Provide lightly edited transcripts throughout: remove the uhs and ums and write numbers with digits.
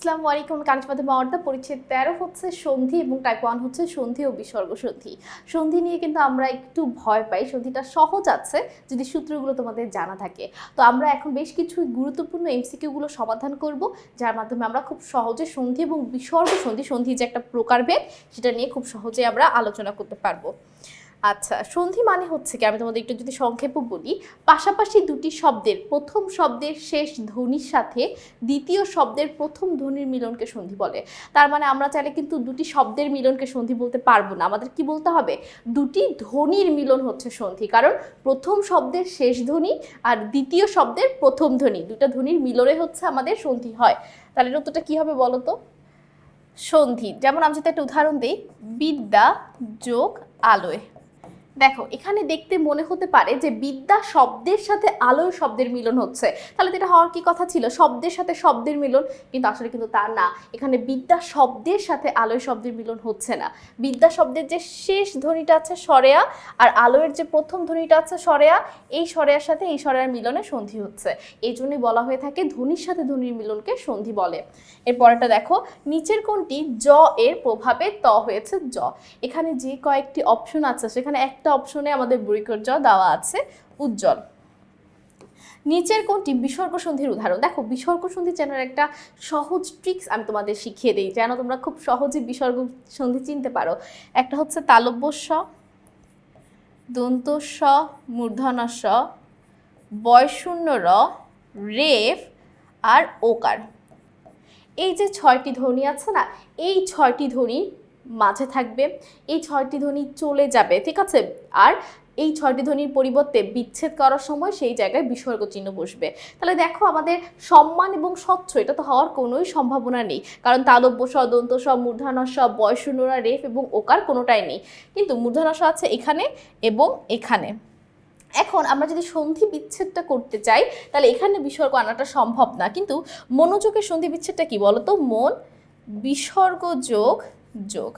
আসসালামু আলাইকুম। কাগজপত্র মর্দা পরিচ্ছেদ 13 হচ্ছে সন্ধি এবং টাইপ 1 হচ্ছে সন্ধি ও বিসর্গ সন্ধি। সন্ধি নিয়ে কিন্তু আমরা একটু ভয় পাই। সন্ধিটা সহজ আছে যদি সূত্রগুলো তোমাদের জানা থাকে। তো আমরা এখন বেশ কিছু গুরুত্বপূর্ণ এমসিকিউ গুলো সমাধান করব, যার মাধ্যমে আমরা খুব সহজে সন্ধি এবং বিসর্গ সন্ধি, সন্ধি যে একটা প্রকারভেদ, সেটা নিয়ে খুব সহজে আমরা আলোচনা করতে পারবো। আচ্ছা, সন্ধি মানে হচ্ছে কি, আমি তোমাদের একটু যদি সংক্ষেপে বলি, পাশাপাশি দুটি শব্দের প্রথম শব্দের শেষ ধ্বনির সাথে দ্বিতীয় শব্দের প্রথম ধ্বনির মিলনকে সন্ধি বলে। তার মানে আমরা চাইলে কিন্তু দুটি শব্দের মিলনকে সন্ধি বলতে পারবো না, আমাদের কি বলতে হবে, দুটি ধ্বনির মিলন হচ্ছে সন্ধি। কারণ প্রথম শব্দের শেষ ধ্বনি আর দ্বিতীয় শব্দের প্রথম ধ্বনি, দুটা ধ্বনির মিলনে হচ্ছে আমাদের সন্ধি হয়। তাহলে উত্তরটা কি হবে বলো তো? সন্ধি। যেমন আমি যদি একটা উদাহরণ দিই, বিদ্যা যোগ আলোয়। দেখো, এখানে দেখতে মনে হতে পারে যে বিদ্যা শব্দের সাথে আলোয় শব্দের মিলন হচ্ছে, তাহলে তো এটা হওয়ার কি কথা ছিল, শব্দের সাথে শব্দের মিলন। কিন্তু আসলে কিন্তু তা না, এখানে বিদ্যা শব্দের সাথে আলোয় শব্দের মিলন হচ্ছে না। বিদ্যা শব্দের যে শেষ ধ্বনিটা আছে সরেয়া, আর আলোয়ের যে প্রথম ধ্বনিটা আছে সরেয়া, এই সরেয়ার সাথে এই সরেয়ার মিলনে সন্ধি হচ্ছে। এই জন্যই বলা হয়ে থাকে ধ্বনির সাথে ধ্বনির মিলনকে সন্ধি বলে। এর পরেরটা দেখো, নিচের কোনটি জ এর প্রভাবে ত হয়েছে জ। এখানে যে কয়েকটি অপশন আছে সেখানে একটা অপশনে আমাদের বৈকর জ দেওয়া আছে উজ্জ্বল। নিচের কোনটি বিসর্গ সন্ধির উদাহরণ? দেখো, বিসর্গ সন্ধি চেনার একটা সহজ ট্রিক্স আমি তোমাদের শিখিয়ে দিই, যেন তোমরা খুব সহজে বিসর্গ সন্ধি চিনতে পারো। একটা হচ্ছে তালব্য স, দন্ত স, মূর্ধন্য স, বয়শূন্য র, রেফ আর ওকার। এই যে 6টি ধ্বনি আছে না, এই 6টি ধ্বনি মাঝে থাকবে, এই 6টি ধ্বনি চলে যাবে, ঠিক আছে। আর এই 6টি ধ্বনির পরিবর্তে বিচ্ছেদ করার সময় সেই জায়গায় বিসর্গ চিহ্ন বসবে। তাহলে দেখো, আমাদের সম্মান এবং স্বচ্ছ এটা তো হওয়ার কোনোই সম্ভাবনা নেই, কারণ তালব্য স, দন্ত স, মূর্ধন্য স, বয়শূন্য র, রেফ এবং ওকার কোনোটাই নেই। কিন্তু মূর্ধন্য স আছে এখানে এবং এখানে। এখন আমরা যদি সন্ধি বিচ্ছেদটা করতে চাই, তাহলে এখানে বিসর্গ আনাটা সম্ভব না। কিন্তু মনোযোগের সন্ধি বিচ্ছেদটা কি বলতো? মন বিসর্গ যোগ যোগ,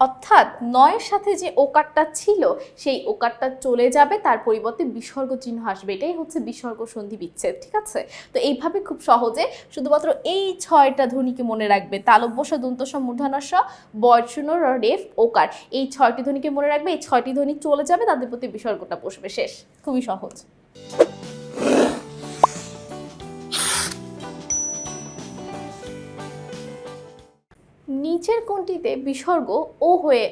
অর্থাৎ নয়ের সাথে যে ওকারটা ছিল সেই ওকারটা চলে যাবে, তার পরিবর্তে বিসর্গ চিহ্ন আসবে। এটাই হচ্ছে বিসর্গ সন্ধি বিচ্ছেদ, ঠিক আছে। তো এইভাবে খুব সহজে শুধুমাত্র এই 6টা ধ্বনিকে মনে রাখবে, তালব্য স, দন্ত স, মূর্ধন্য স, বয়শূন্য র, রেফ, ওকার। এই 6টি ধ্বনিকে মনে রাখবে, এই 6টি ধ্বনি চলে যাবে, তাদের প্রতি বিসর্গটা বসবে, শেষ। খুবই সহজ। নিচের কোনটিতে বিসর্গ ও হয়ে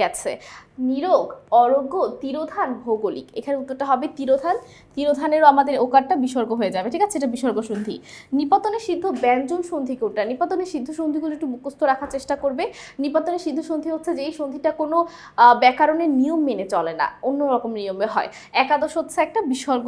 গেছে? নিরোগ, অরোগ্য, তিরোধান, ভৌগোলিক। এখানে উত্তরটা হবে তিরোধান। তিরোধানেরও আমাদের ওকারটা বিসর্গ হয়ে যাবে, ঠিক আছে, এটা বিসর্গ সন্ধি। নিপাতনে সিদ্ধ ব্যঞ্জন সন্ধি কোনটা? নিপাতনে সিদ্ধ সন্ধিগুলো একটু মুখস্থ রাখার চেষ্টা করবে। নিপাতনে সিদ্ধ সন্ধি হচ্ছে যেই সন্ধিটা কোনো ব্যাকরণের নিয়ম মেনে চলে না, অন্যরকম নিয়মে হয়। একাদশ হচ্ছে একটা বিসর্গ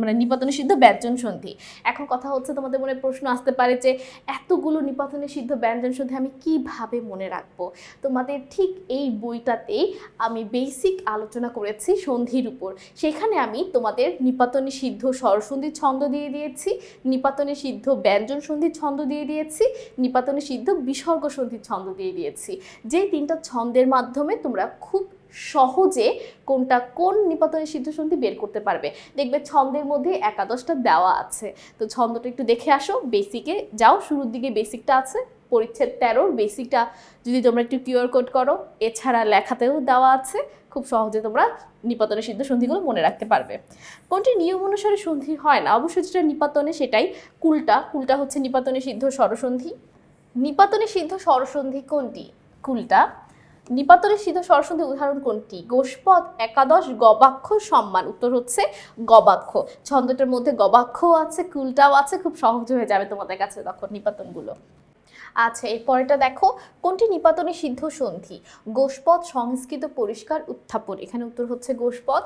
মানে নিপাতনে সিদ্ধ ব্যঞ্জন সন্ধি। এখন কথা হচ্ছে, তোমাদের মনে প্রশ্ন আসতে পারে যে এতগুলো নিপাতনে সিদ্ধ ব্যঞ্জন সন্ধি আমি কিভাবে মনে রাখবো? তোমাদের ঠিক এই বইটাতেই আমি বেসিক আলোচনা করেছি সন্ধির উপর। সেখানে আমি তোমাদের নিপাতনে সিদ্ধ স্বরসন্ধির ছন্দ দিয়ে দিয়েছি, নিপাতনে সিদ্ধ ব্যঞ্জন সন্ধির ছন্দ দিয়ে দিয়েছি, নিপাতনে সিদ্ধ বিসর্গ সন্ধির ছন্দ দিয়ে দিয়েছি। যে 3টা ছন্দের মাধ্যমে তোমরা খুব সহজে কোনটা কোন নিপাতনে সিদ্ধ সন্ধি বের করতে পারবে। দেখবে ছন্দের মধ্যে একাদশটা দেওয়া আছে, তো ছন্দটা একটু দেখে আসো, বেসিকে যাও, শুরুর দিকে বেসিকটা আছে, পরিচ্ছেদ 13 বেসিকটা যদি তোমরা একটু কিউআর কোড করো, এছাড়া লেখাতেও দেওয়া আছে, খুব সহজে তোমরা নিপাতনে সিদ্ধ সন্ধিগুলো মনে রাখতে পারবে। কোনটি নিয়ম অনুসারে সন্ধি হয় না? অবশ্যই যেটা নিপাতনে সেটাই কুলটা। কুলটা হচ্ছে নিপাতনে সিদ্ধ স্বরসন্ধি। নিপাতনে সিদ্ধ স্বরসন্ধি কোনটি? কুলটা। নিপাতনে সিদ্ধ স্বরসন্ধির উদাহরণ কোনটি? গোষ্পদ, একাদশ, গবাক্ষ, সম্মান। উত্তর হচ্ছে গবাক্ষ। ছন্দটার মধ্যে গবাক্ষও আছে, কুলটাও আছে, খুব সহজ হয়ে যাবে তোমাদের কাছে তখন নিপাতনগুলো। আচ্ছা, এরপরেটা দেখো, কোনটি নিপাতনে সিদ্ধ সন্ধি? গোষ্পদ, সংস্কৃত, পরিষ্কার, উত্থাপন। এখানে উত্তর হচ্ছে গোষ্পদ।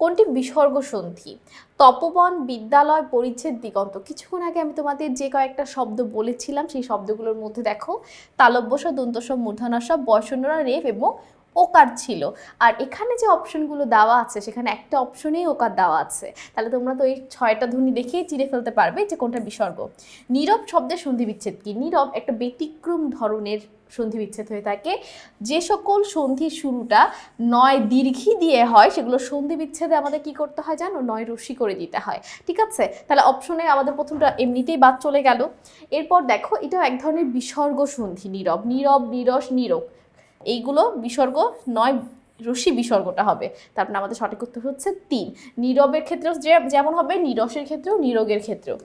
কোনটি বিসর্গ সন্ধি? তপবন, বিদ্যালয়, পরিচ্ছেদ, দিগন্ত। কিছুক্ষণ আগে আমি তোমাদের যে কয়েকটা শব্দ বলেছিলাম সেই শব্দগুলোর মধ্যে দেখো, তালব্য স, দন্ত স, মূর্ধন্য স, বয়শূন্য র, রেফ এবং ওকার ছিল। আর এখানে যে অপশনগুলো দেওয়া আছে সেখানে একটা অপশনেই ওকার দেওয়া আছে, তাহলে তোমরা তো এই 6টা ধ্বনি দেখেই চিনে ফেলতে পারবে যে কোনটা বিসর্গ। নীরব শব্দের সন্ধি বিচ্ছেদ কি? নীরব একটা ব্যতিক্রম ধরনের সন্ধি বিচ্ছেদ হয়ে থাকে। যে সকল সন্ধির শুরুটা 9 দীর্ঘি দিয়ে হয় সেগুলো সন্ধি বিচ্ছেদে আমাদের কি করতে হয় জানো? 9 রশ্মি করে দিতে হয়। ঠিক আছে, তাহলে অপশনে আমাদের প্রথমটা এমনিতেই বাদ চলে গেল। এরপর দেখো এটাও এক ধরনের বিসর্গ সন্ধি, নীরব, নীরব, নীরস, নীরক, এইগুলো বিসর্গ, 9 রশ্মি বিসর্গটা হবে। তারপরে আমাদের সঠিক উত্তর হচ্ছে 3। নীরবের ক্ষেত্রেও যেমন হবে, নীরসের ক্ষেত্রেও, নীরগের ক্ষেত্রেও।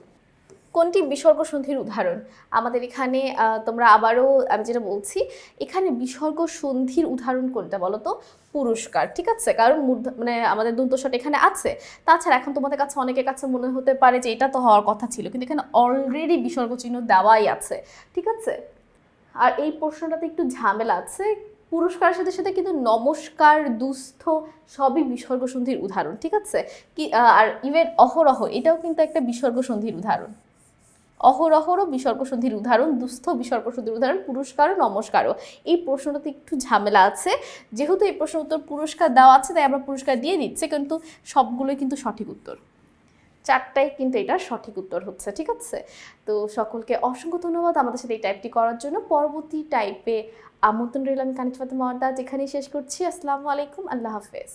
কোনটি বিসর্গ সন্ধির উদাহরণ? আমাদের এখানে তোমরা আবারও আমি যেটা বলছি, এখানে বিসর্গ সন্ধির উদাহরণ কোনটা বলো তো? পুরস্কার। ঠিক আছে, কারণ মানে আমাদের দন্তস্বর এখানে আছে। তাছাড়া এখন তোমাদের কাছে অনেকের কাছে মনে হতে পারে যে এটা তো হওয়ার কথা ছিল, কিন্তু এখানে অলরেডি বিসর্গ চিহ্ন দেওয়াই আছে। ঠিক আছে, আর এই প্রশ্নটাতে একটু ঝামেলা আছে। পুরস্কারের সাথে সাথে কিন্তু নমস্কার, দুস্থ সবই বিসর্গ সন্ধির উদাহরণ। ঠিক আছে, কি আর ইভেন অহরহ এটাও কিন্তু একটা বিসর্গ সন্ধির উদাহরণ। অহরহরও বিসর্গ সন্ধির উদাহরণ, দুস্থ বিসর্গ সন্ধির উদাহরণ, পুরস্কারও, নমস্কারও। এই প্রশ্নটাতে একটু ঝামেলা আছে। যেহেতু এই প্রশ্ন উত্তর পুরস্কার দেওয়া আছে তাই আমরা পুরস্কার দিয়ে দিচ্ছি, কিন্তু সবগুলোই কিন্তু সঠিক উত্তর। 4টাই কিন্তু এটা সঠিক উত্তর হচ্ছে। ঠিক আছে, তো সকলকে অসংখ্য ধন্যবাদ আমাদের সাথে এই টাইপটি করার জন্য। পরবর্তী টাইপে আমন্ত্রণ রইল। আমি কানিজ ফাতেমা, যেখানেই শেষ করছি। আসসালামু আলাইকুম, আল্লাহ হাফেজ।